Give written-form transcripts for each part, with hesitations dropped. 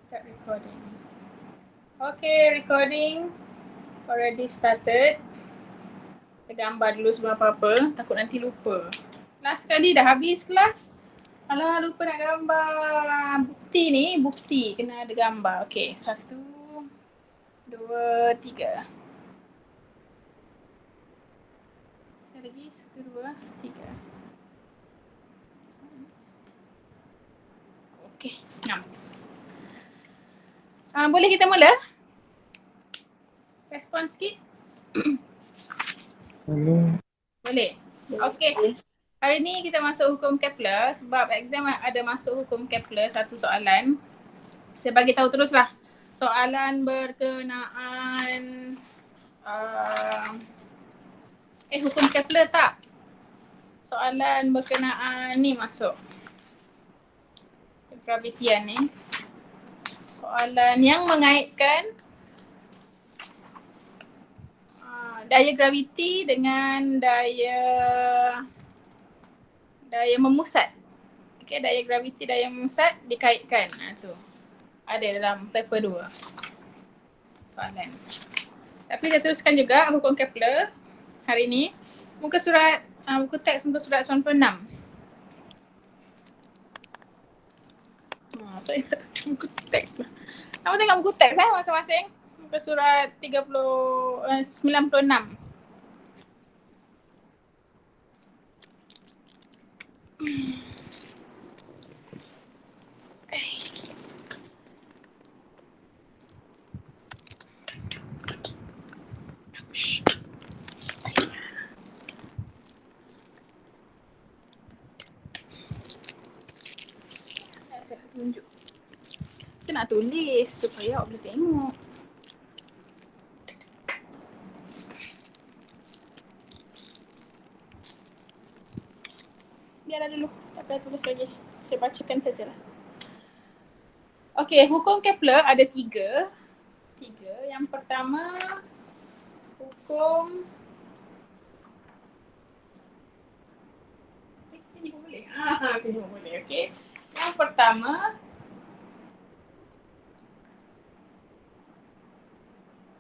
Start recording. Okay, recording already started. Kita gambar dulu sebelum apa-apa, takut nanti lupa. Last kali dah habis kelas. Alah, lupa nak gambar. Bukti kena ada gambar. Okay, 1, 2, 3. Sekali lagi, 1, 2, 3. Okay, 6. Boleh kita mula? Respon sikit. Boleh. Okay. Hari ni kita masuk hukum Kepler sebab exam ada masuk hukum Kepler satu soalan. Saya bagi tahu teruslah. Soalan berkenaan hukum Kepler tak? Soalan berkenaan ni masuk. Gravitian ni. Soalan yang mengaitkan daya graviti dengan daya memusat. Okay, daya graviti, daya memusat dikaitkan. Tu. Ada dalam paper 2. Soalan. Tapi saya teruskan juga hukum Kepler hari ni. Muka surat, buku teks muka surat 96. Saya nak tunjuk buku teks lah. Kamu tengok buku teks masing-masing. Muka surat 96. Saya nak tunjuk. Saya nak tulis supaya awak boleh tengok. Biarlah dulu, tak payah tulis lagi. Saya bacakan sajalah. Okey, hukum Kepler ada 3. Yang pertama, hukum sini pun boleh. Sini pun boleh, okey. Yang pertama,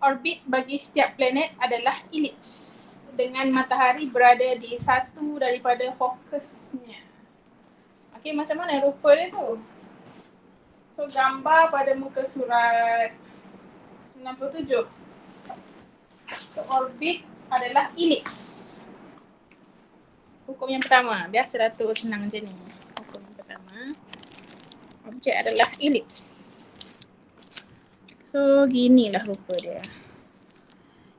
orbit bagi setiap planet adalah elips dengan matahari berada di satu daripada fokusnya. Okey, macam mana rupa dia tu? So, gambar pada muka surat 97. So, orbit adalah elips. Hukum yang pertama. Biasalah tu senang je ni. Hukum yang pertama. Objek adalah elips. So, ginilah rupa dia.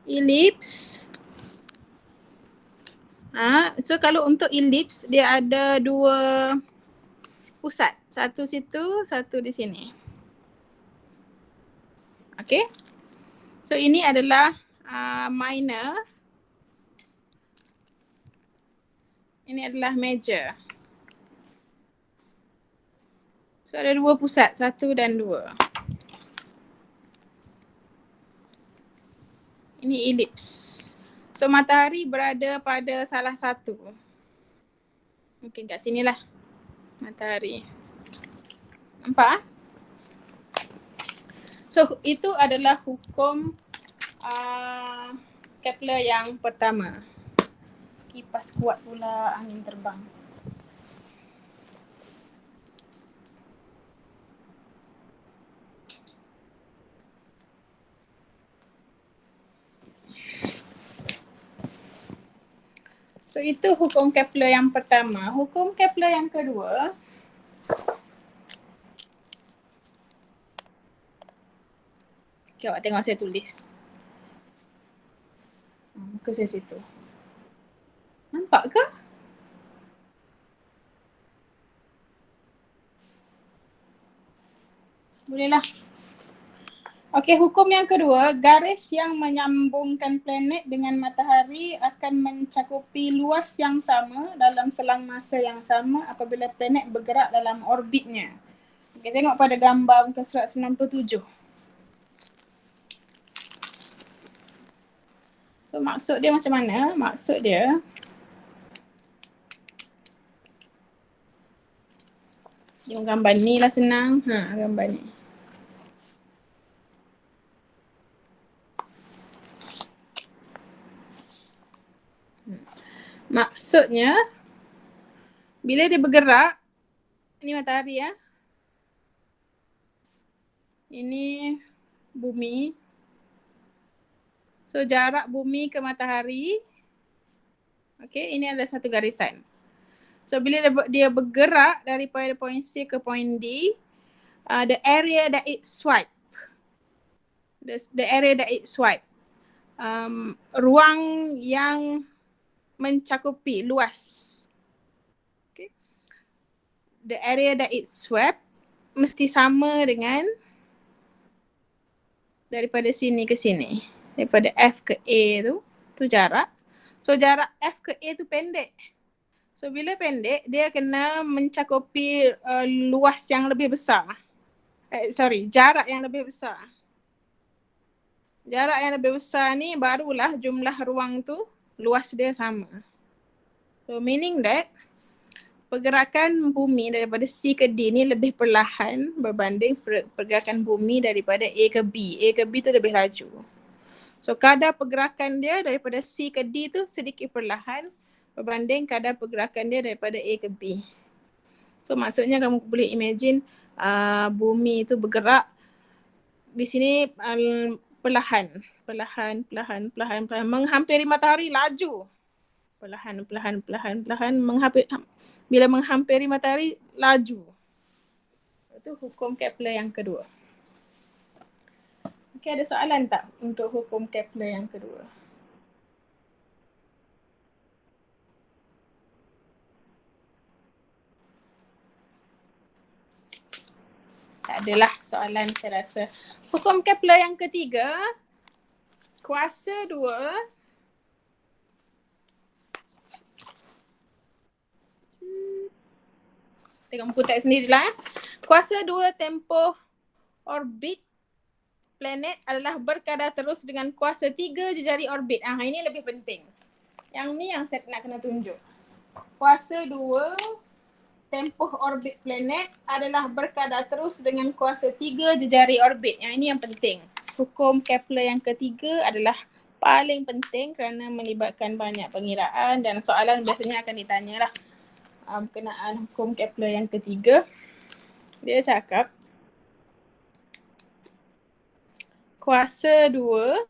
Elips. So, kalau untuk elips, dia ada 2 pusat. Satu situ, satu di sini. Okay. So, ini adalah minor. Ini adalah major. So, ada 2 pusat. 1 dan 2. Ini elips. So, matahari berada pada salah satu. Mungkin kat sinilah matahari. Nampak? So, itu adalah hukum Kepler yang pertama. Kipas kuat pula, angin terbang. So, itu hukum Kepler yang pertama. Hukum Kepler yang kedua. Okay, awak tengok saya tulis. Muka saya situ. Nampak ke? Bolehlah. Okey, hukum yang kedua, garis yang menyambungkan planet dengan matahari akan mencakupi luas yang sama dalam selang masa yang sama apabila planet bergerak dalam orbitnya. Okey, tengok pada gambar muka surat 97. So, maksud dia macam mana? Maksud dia, tengok gambar ni lah senang. Gambar ni. Maksudnya bila dia bergerak, ini matahari ya. Ini bumi. So jarak bumi ke matahari, okay, ini adalah satu garisan. So bila dia bergerak daripada point C ke point D, the area that it swipe, the area that it swipe, ruang yang mencakupi luas, okay, the area that it swept mesti sama dengan daripada sini ke sini, daripada F ke A tu jarak. So jarak F ke A tu pendek. So bila pendek, dia kena mencakupi luas yang lebih besar. Jarak yang lebih besar. Jarak yang lebih besar ni barulah jumlah ruang tu luas dia sama. So meaning that pergerakan bumi daripada C ke D ni lebih perlahan berbanding pergerakan bumi daripada A ke B. A ke B tu lebih laju. So kadar pergerakan dia daripada C ke D tu sedikit perlahan berbanding kadar pergerakan dia daripada A ke B. So maksudnya kamu boleh imagine bumi tu bergerak di sini perlahan menghampiri matahari laju. Perlahan bila menghampiri matahari laju. Itu hukum Kepler yang kedua. Okey, ada soalan tak untuk hukum Kepler yang kedua? Tak adalah soalan saya rasa. Hukum Kepler yang ketiga, kuasa 2 tengok buku teks sendirilah. Kuasa 2 tempoh orbit planet adalah berkadar terus dengan kuasa 3 jejari orbit. Ini lebih penting. Yang ni yang saya nak kena tunjuk. Kuasa 2 tempoh orbit planet adalah berkadar terus dengan kuasa 3 jejari orbit. Yang ini yang penting. Hukum Kepler yang ketiga adalah paling penting kerana melibatkan banyak pengiraan dan soalan biasanya akan ditanyalah berkenaan hukum Kepler yang ketiga. Dia cakap kuasa 2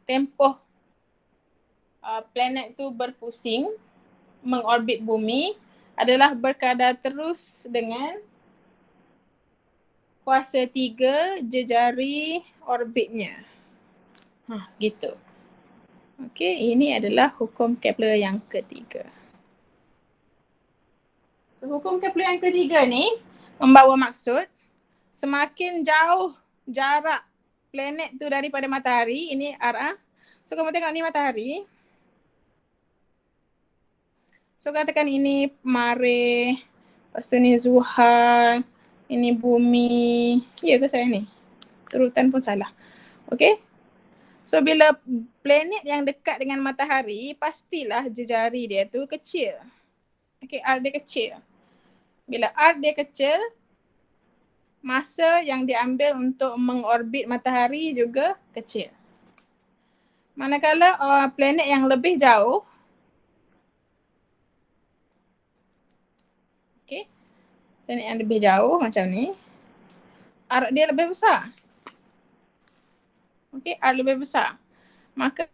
tempoh planet tu berpusing mengorbit bumi adalah berkadar terus dengan kuasa 3 jejari orbitnya. Gitu. Okey, ini adalah hukum Kepler yang ketiga. So hukum Kepler yang ketiga ni membawa maksud semakin jauh jarak planet tu daripada matahari, ini R. So kamu tengok ni matahari. So katakan ini Marikh, lepas tu ni Zuhal, ini bumi. Ya ke saya ni? Turutan pun salah. Okay. So bila planet yang dekat dengan matahari, pastilah jejari dia tu kecil. Okay, R dia kecil. Bila R dia kecil, masa yang diambil untuk mengorbit matahari juga kecil. Manakala planet yang lebih jauh, okay, planet yang lebih jauh macam ni, R dia lebih besar. Okay, R lebih besar. Maka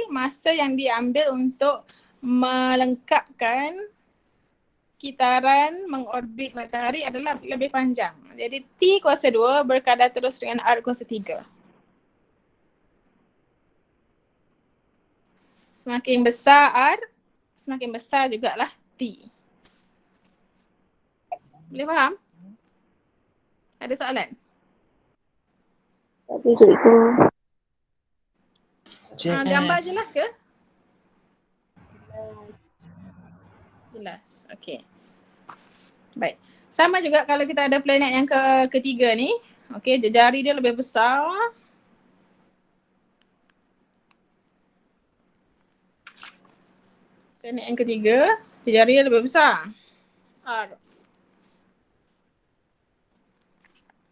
masa yang diambil untuk melengkapkan kitaran mengorbit matahari adalah lebih panjang. Jadi T kuasa 2 berkadar terus dengan R kuasa 3. Semakin besar R, semakin besar jugalah T. Boleh faham? Ada soalan? Tak ada, cikgu. Gambar jelas ke? Jelas. Okey. Baik. Sama juga kalau kita ada planet yang ketiga ni. Okey, jejari dia lebih besar. Planet yang ketiga, jejari dia lebih besar. R.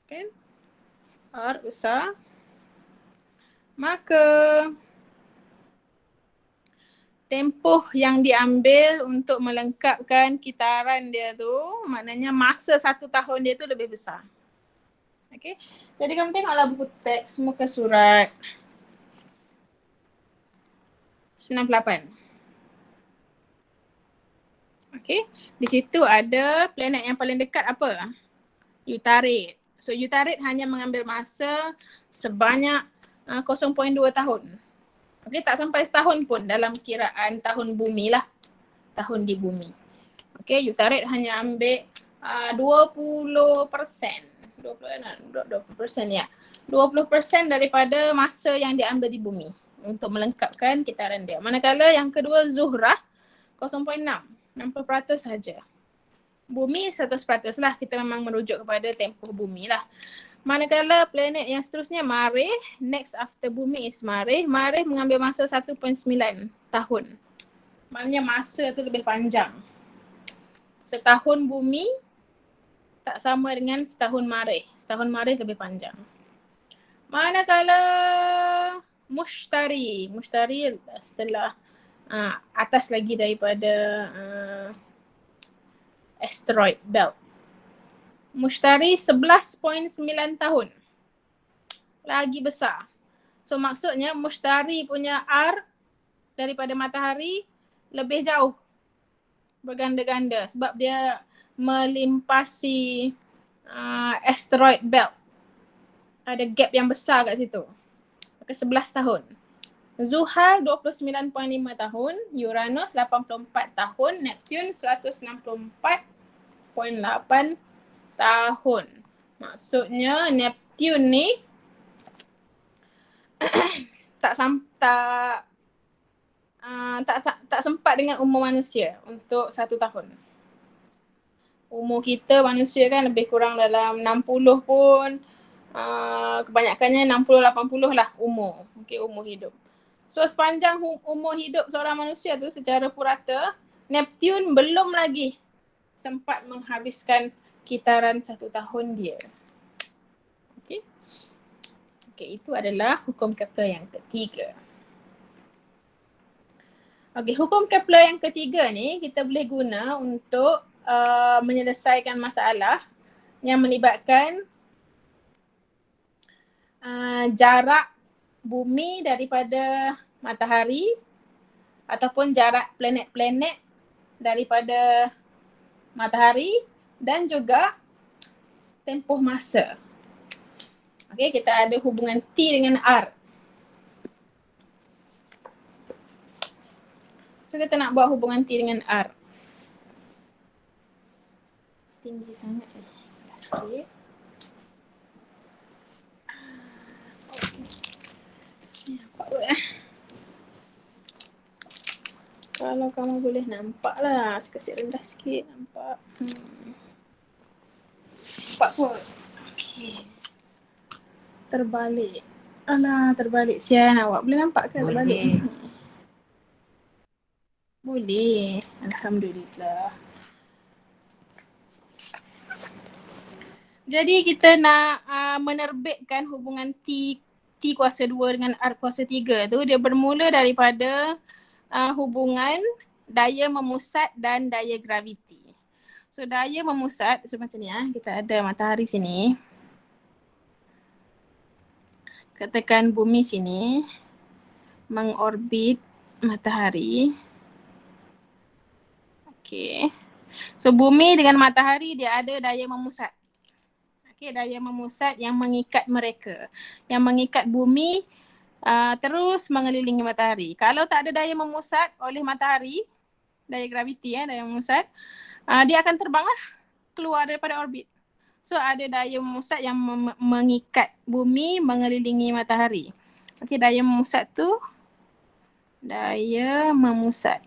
Okay. R besar. Maka tempoh yang diambil untuk melengkapkan kitaran dia tu, maknanya masa 1 tahun dia tu lebih besar. Okay, jadi kamu tengoklah buku teks muka surat 98. Okay, di situ ada planet yang paling dekat apa? Utarid. So Utarid hanya mengambil masa sebanyak 0.2 tahun. Okay, tak sampai setahun pun dalam kiraan tahun bumi lah. Tahun di bumi. Okay, Utarid hanya ambil 20%. 20% ya. 20% daripada masa yang diambil di bumi untuk melengkapkan kitaran dia. Manakala yang kedua Zuhrah 0.6. 60% saja. Bumi 100% lah, kita memang merujuk kepada tempoh bumi lah. Manakala planet yang seterusnya Marikh, next after bumi is Marikh. Marikh mengambil masa 1.9 tahun. Maknanya masa tu lebih panjang. Setahun bumi tak sama dengan setahun Marikh. Setahun Marikh lebih panjang. Manakala Mushtari. Mushtari setelah atas lagi daripada asteroid belt. Mushtari 11.9 tahun. Lagi besar. So maksudnya Mushtari punya arc daripada matahari lebih jauh. Berganda-ganda sebab dia melimpasi asteroid belt. Ada gap yang besar kat situ. Maka 11 tahun. Zuhal 29.5 tahun, Uranus 84 tahun, Neptune 164.8 tahun. Maksudnya Neptune ni tak sempat dengan umur manusia untuk 1 tahun. Umur kita manusia kan lebih kurang dalam 60 pun, kebanyakannya 60-80 lah umur. Okay, umur hidup. So sepanjang umur hidup seorang manusia tu secara purata, Neptune belum lagi sempat menghabiskan kitaran 1 tahun dia. Okay. Okay, itu adalah hukum Kepler yang ketiga. Okay, hukum Kepler yang ketiga ni kita boleh guna untuk menyelesaikan masalah yang melibatkan jarak bumi daripada matahari ataupun jarak planet-planet daripada matahari dan juga tempoh masa. Okay, kita ada hubungan T dengan R. So kita nak buat hubungan T dengan R. Tinggi sangat ni. Sikit. Nampak kot Kalau kamu boleh nampak lah. Sikit rendah sikit nampak. Nampak kot. Okay. Terbalik. Alah, terbalik. Sian awak. Boleh nampak ke terbalik? Boleh. Alhamdulillah. Jadi kita nak menerbitkan hubungan T kuasa 2 dengan R kuasa 3 tu. Dia bermula daripada hubungan daya memusat dan daya graviti. So daya memusat, so macam ni kita ada matahari sini. Katakan bumi sini mengorbit matahari. Okay. So bumi dengan matahari dia ada daya memusat. Okay, daya memusat yang mengikat mereka. Yang mengikat bumi terus mengelilingi matahari. Kalau tak ada daya memusat oleh matahari, daya graviti daya memusat, dia akan terbanglah keluar daripada orbit. So ada daya memusat yang mengikat bumi mengelilingi matahari. Okey, daya memusat tu daya memusat.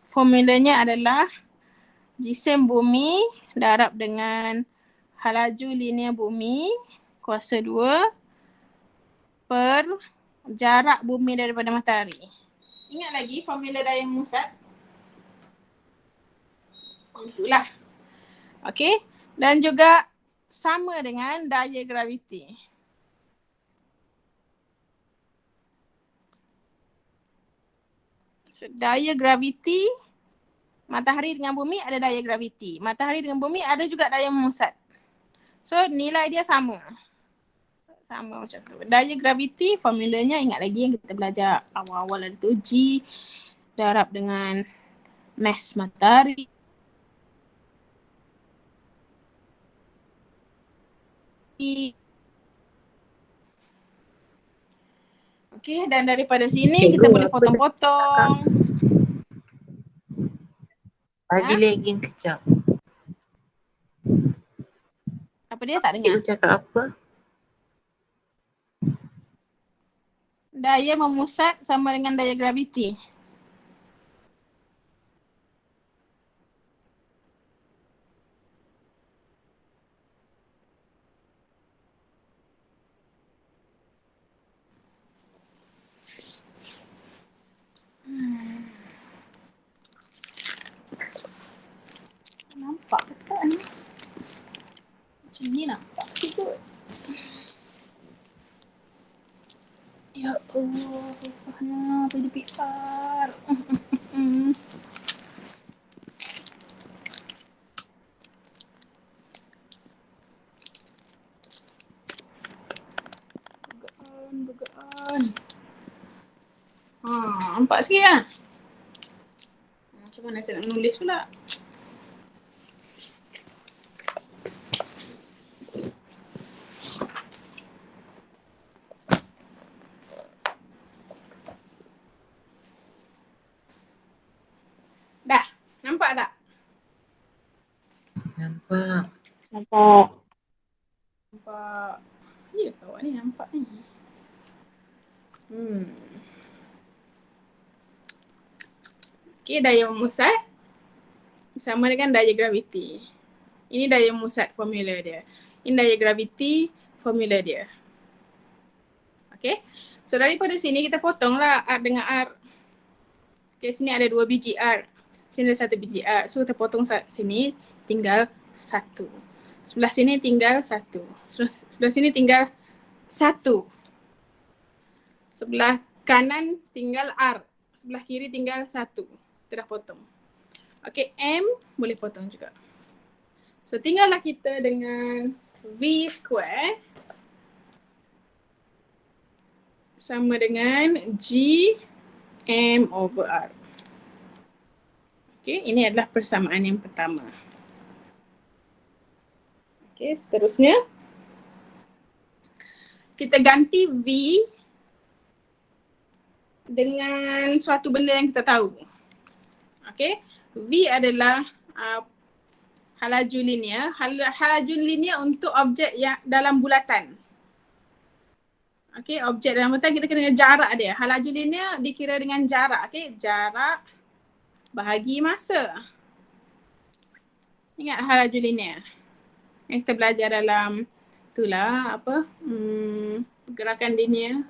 Formulanya adalah jisim bumi darab dengan halaju linear bumi kuasa 2 per jarak bumi daripada matahari. Ingat lagi formula daya memusat? Itulah. Okey. Dan juga sama dengan daya graviti. So, daya graviti matahari dengan bumi ada daya graviti. Matahari dengan bumi ada juga daya memusat. So nilai dia sama. Sama macam tu. Daya graviti formulanya ingat lagi yang kita belajar awal-awal ada tu G darab dengan mass matahari. Okey, dan daripada sini kita boleh potong-potong. Tadi lagi kejap. Apa dia tak dengar? Cikgu cakap apa? Daya memusat sama dengan daya graviti. Nampak ke tak ni? Macam ni nampak sikit. Ya Allah, susahnya PDPR. Bukaan. Nampak sikit lah. Macam mana saya nak menulis pula? Dah, nampak tak? Nampak. Nampak. Nampak. Ya ke awak ni nampak ni? Okey, daya memusat sama dengan daya graviti. Ini daya memusat formula dia. Ini daya graviti formula dia. Okey. So daripada sini kita potonglah R dengan R. Okey, sini ada 2 biji R. Sini ada 1 biji R. So kita potong sini tinggal 1. Sebelah sini tinggal 1. Sebelah sini tinggal 1. Sebelah kanan tinggal R. Sebelah kiri tinggal 1. Kita dah potong. Okey, M boleh potong juga. So tinggallah kita dengan V square sama dengan G M over R. Okey, ini adalah persamaan yang pertama. Okey, seterusnya kita ganti V dengan suatu benda yang kita tahu. Okey, V adalah halaju linear. Halaju linear untuk objek yang dalam bulatan. Okey, objek dalam bulatan kita kena jarak dia. Halaju linear dikira dengan jarak. Okey, jarak bahagi masa. Ingat halaju linear yang kita belajar dalam itulah apa? Pergerakan linear.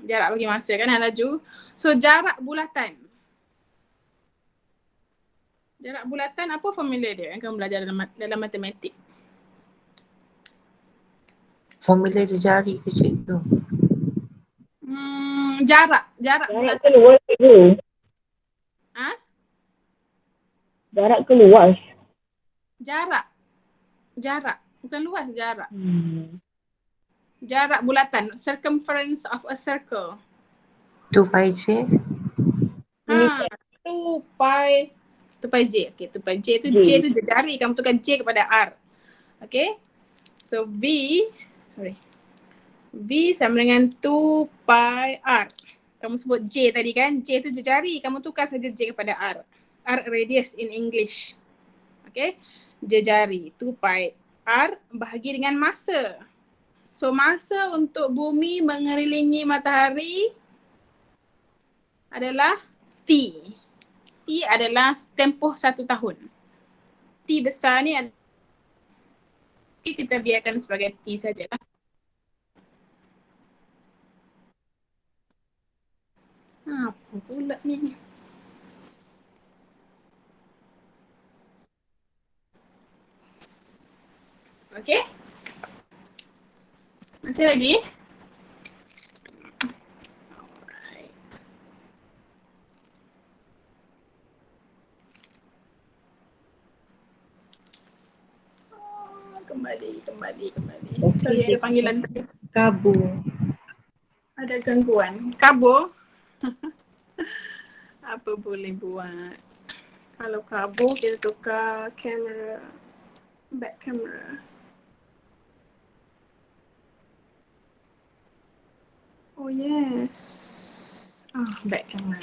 Jarak bagi masa kan halaju. So jarak bulatan. Jarak bulatan apa formula dia yang kamu belajar dalam matematik? Formula dia jari ke cikgu? Jarak Jarak bulatan. ke luas cikgu? Ha? Jarak ke luas? Jarak. Bukan luas, jarak. Jarak bulatan. Circumference of a circle. 2 pi J? 2 pi J. Okay, 2 pi J tu J tu jari. Kamu tukar J kepada R. Okay. So V sama dengan 2 pi R. Kamu sebut J tadi kan. J tu jari. Kamu tukar saja J kepada R. R radius in English. Okay. Jari. 2 pi R bahagi dengan masa. So masa untuk bumi mengelilingi matahari adalah T. T adalah tempoh 1 tahun. T besar ni kita biarkan sebagai T sajalah. Apa pula ni? Okey. Masih lagi? Alright. Kembali. Okey, Sorry, ada panggilan. Kabur. Ada gangguan. Kabur. Apa boleh buat? Kalau kabur, kita tukar kamera. Back camera. Oh yes. Back camera.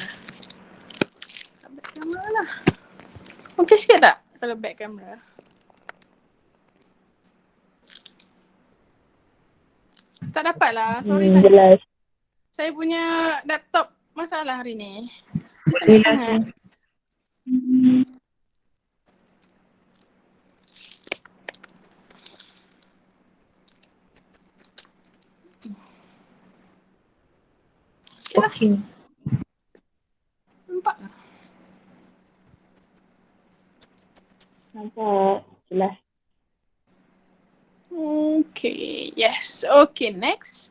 Back camera lah. Okey sikit tak kalau back camera? Tak dapat lah. Sorry sangat. Jelas. Saya punya laptop masalah hari ni. Dia Boleh sangat sangat. Okey lah. Okey. Nampak? Nampak. Jelas. Okay, yes. Okay, next.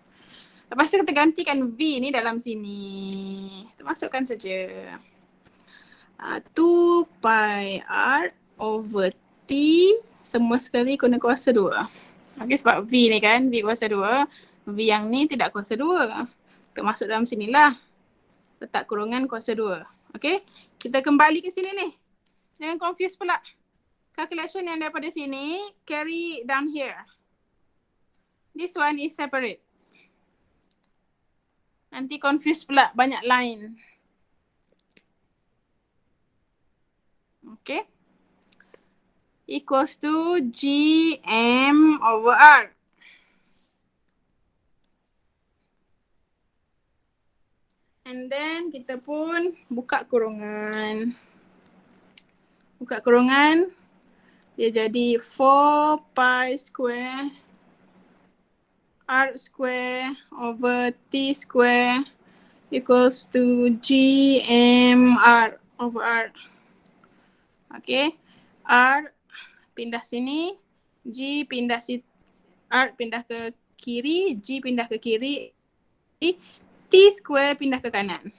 Lepas tu kita gantikan V ni dalam sini. Kita masukkan saja. 2 pi r over T semua sekali guna kuasa 2. Okay, sebab V ni kan, V kuasa 2. V yang ni tidak kuasa 2. Kita masuk dalam sinilah. Letak kurungan kuasa 2. Okay, kita kembali ke sini ni. Jangan confuse pula. Calculation yang daripada sini, carry down here. This one is separate. Nanti confuse pula banyak line. Okay. Equals to GM over R. And then kita pun buka kurungan. Buka kurungan. Dia jadi 4 pi square R square over T square equals to GMR over R. Okay. R pindah sini. G pindah sini. R pindah ke kiri. G pindah ke kiri. T square pindah ke kanan.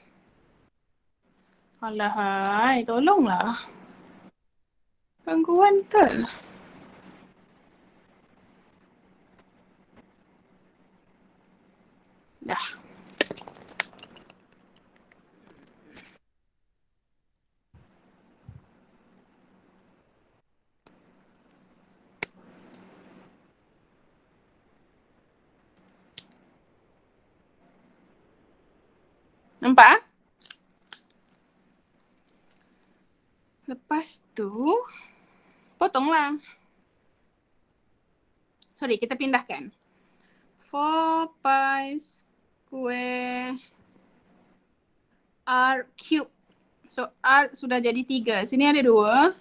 Alahai, tolonglah. Gangguan betul. Dah. Nampak? Lepas tu, potonglah. Sorry, kita pindahkan. 4 pi square R cube. So, R sudah jadi 3. Sini ada 2.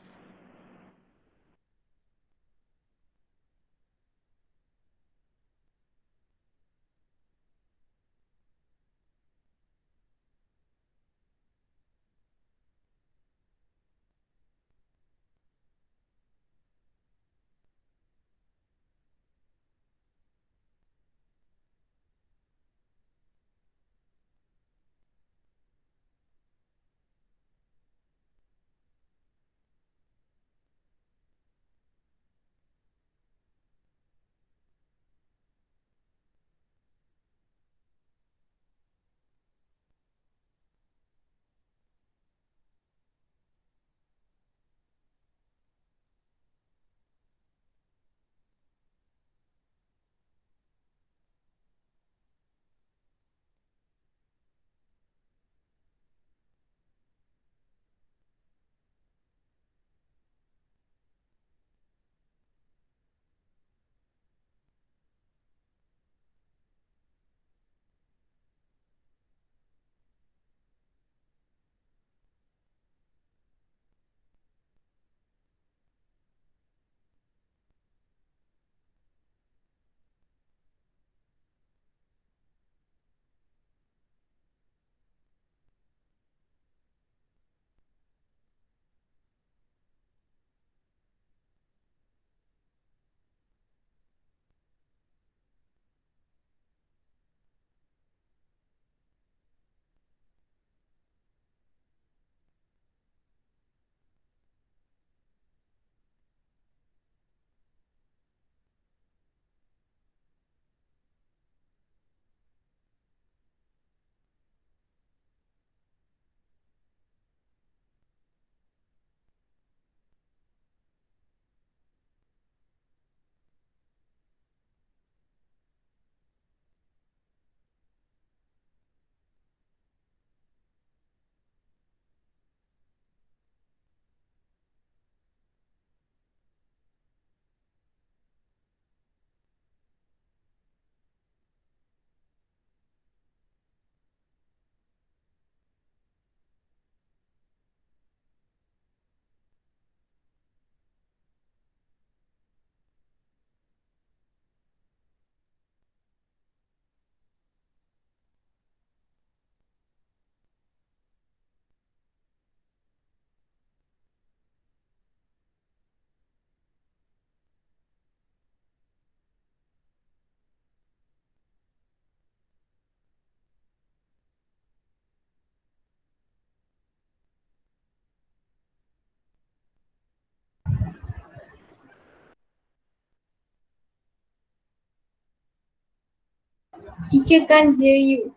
Teacher can't hear you.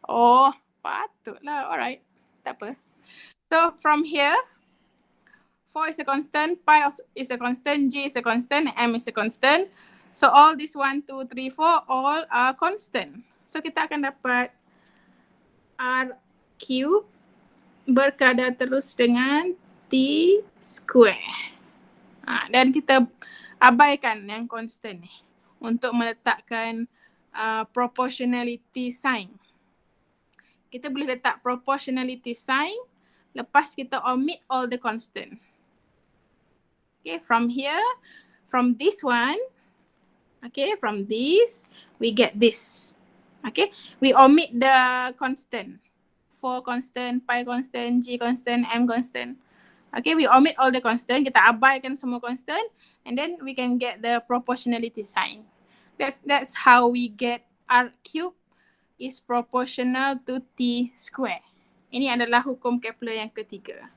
Oh, patutlah. Alright. Tak apa. So from here, 4 is a constant, pi is a constant, j is a constant, m is a constant. So all these 1, 2, 3, 4 all are constant. So kita akan dapat r cube berkadar terus dengan t square. Dan kita abaikan yang constant ni untuk meletakkan proportionality sign. Kita boleh letak proportionality sign lepas kita omit all the constant. Okay, from here, from this one, okay, from this, we get this. Okay, we omit the constant. 4 constant, pi constant, g constant, m constant. Okay, we omit all the constant, kita abaikan semua constant, and then we can get the proportionality sign. That's how we get r cube is proportional to t square. Ini adalah hukum Kepler yang ketiga.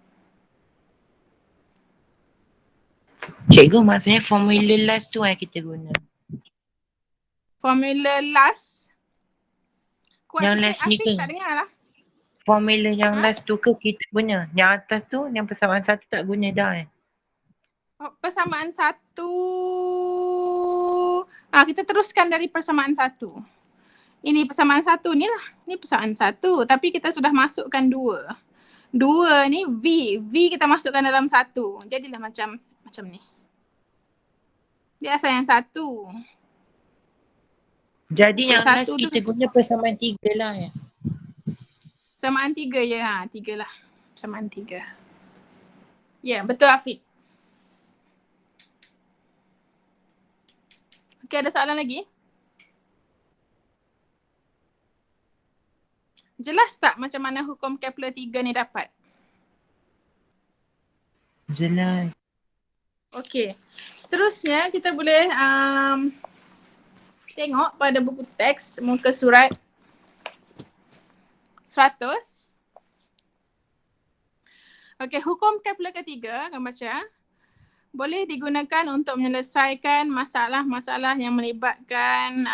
Cikgu, maksudnya formula last tu kita guna. Formula last. Kuat Yang sikit, last ni Afiq ke? tak dengar lah. Formula yang last tu ke kita guna? Yang atas tu, yang persamaan satu tak guna dah Persamaan satu. Kita teruskan dari persamaan satu. Ini persamaan satu ni lah. Ni persamaan satu. Tapi kita sudah masukkan dua. Dua ni V. V kita masukkan dalam satu. Jadilah macam ni. Dia asal yang satu. Jadi yang last satu kita tu guna persamaan 3 lah persamaan 3 je. 3 lah. Persamaan 3. Ya, betul Afiq. Okay, ada soalan lagi? Jelas tak macam mana hukum Kepler 3 ni dapat? Jelas. Okey. Seterusnya kita boleh tengok pada buku teks muka surat 100. Okey, hukum Kepler ketiga akan baca. Boleh digunakan untuk menyelesaikan masalah-masalah yang melibatkan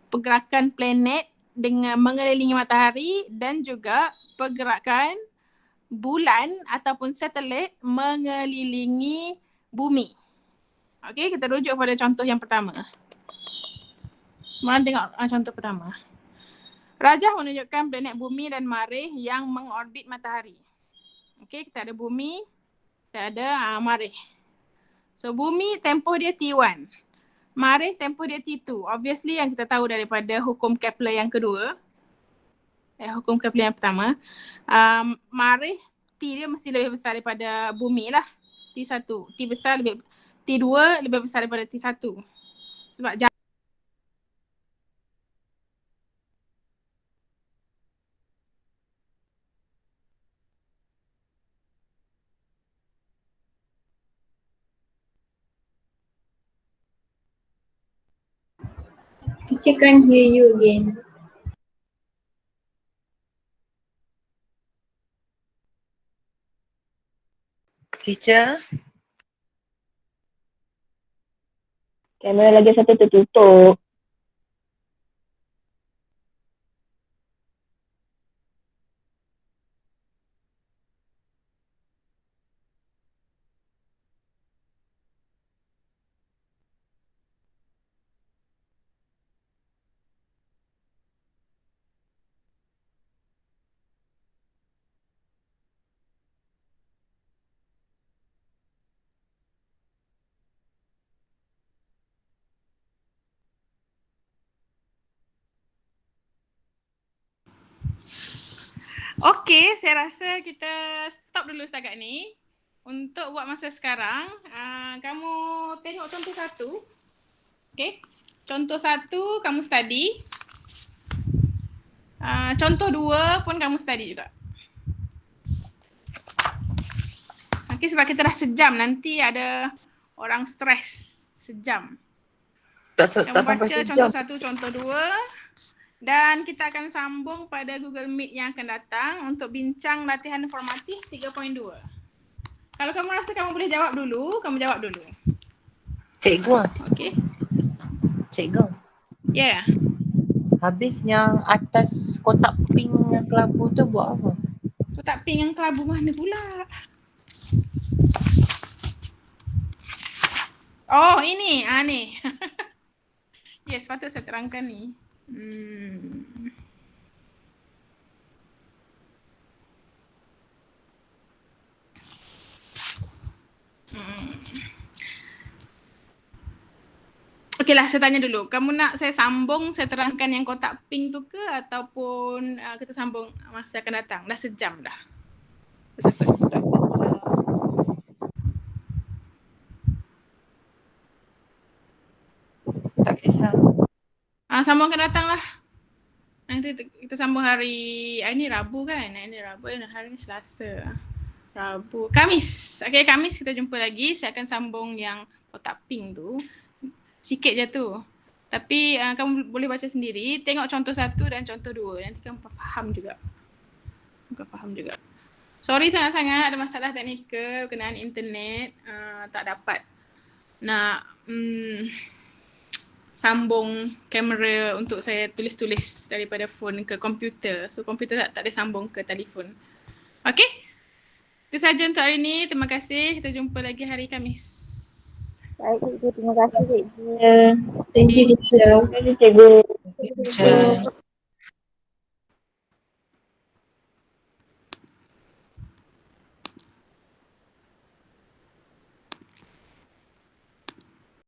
pergerakan planet dengan mengelilingi matahari dan juga pergerakan bulan ataupun satelit mengelilingi bumi. Okey, kita rujuk pada contoh yang pertama. Semua orang tengok contoh pertama. Rajah menunjukkan planet bumi dan Marikh yang mengorbit matahari. Okey, kita ada bumi, kita ada Marikh. So bumi tempoh dia T1. Marikh tempoh dia T2. Obviously yang kita tahu daripada hukum Kepler yang kedua. Hukum Kepler yang pertama. Marikh T dia mesti lebih besar daripada bumi lah. T1. T2 lebih besar daripada T1. Sebab Teacher can't hear you again. Teacher? Kamera lagi satu tertutup. okey, saya rasa kita stop dulu setakat ni. Untuk buat masa sekarang, kamu tengok contoh satu. Okey, contoh satu kamu study. Contoh dua pun kamu study juga. Okey, sebab kita dah sejam, nanti ada orang stres sejam. Kamu baca contoh satu, contoh dua. Dan kita akan sambung pada Google Meet yang akan datang untuk bincang latihan informatif 3.2. Kalau kamu rasa kamu boleh jawab dulu, kamu jawab dulu. Cikgu, Okay. cikgu. Yeah. Habis yang atas kotak pink yang kelabu tu buat apa? Kotak pink yang kelabu mana pula? Oh, ini. Ni. Yes, patut saya terangkan ni. Okeylah, saya tanya dulu. Kamu nak saya sambung, saya terangkan yang kotak pink tu ke ataupun kita sambung masa akan datang? Dah sejam dah. Tak kisah. Sambung akan datang lah. Nanti kita sambung hari ni Rabu kan? Hari ni Rabu, hari ni Selasa. Rabu. Khamis. Okay, Khamis kita jumpa lagi. Saya akan sambung yang kotak pink tu. Sikit je tu. Tapi kamu boleh baca sendiri. Tengok contoh 1 dan contoh 2. Nanti kamu faham juga. Sorry sangat-sangat ada masalah teknikal berkenaan internet. Tak dapat nak sambung kamera untuk saya tulis-tulis daripada phone ke komputer. So komputer tak ada sambung ke telefon. Okay? Itu sahaja untuk hari ini. Terima kasih. Kita jumpa lagi hari Khamis. Baik, cikgu. Terima kasih, cikgu. Thank you, teacher. Terima kasih, cikgu. Cikgu.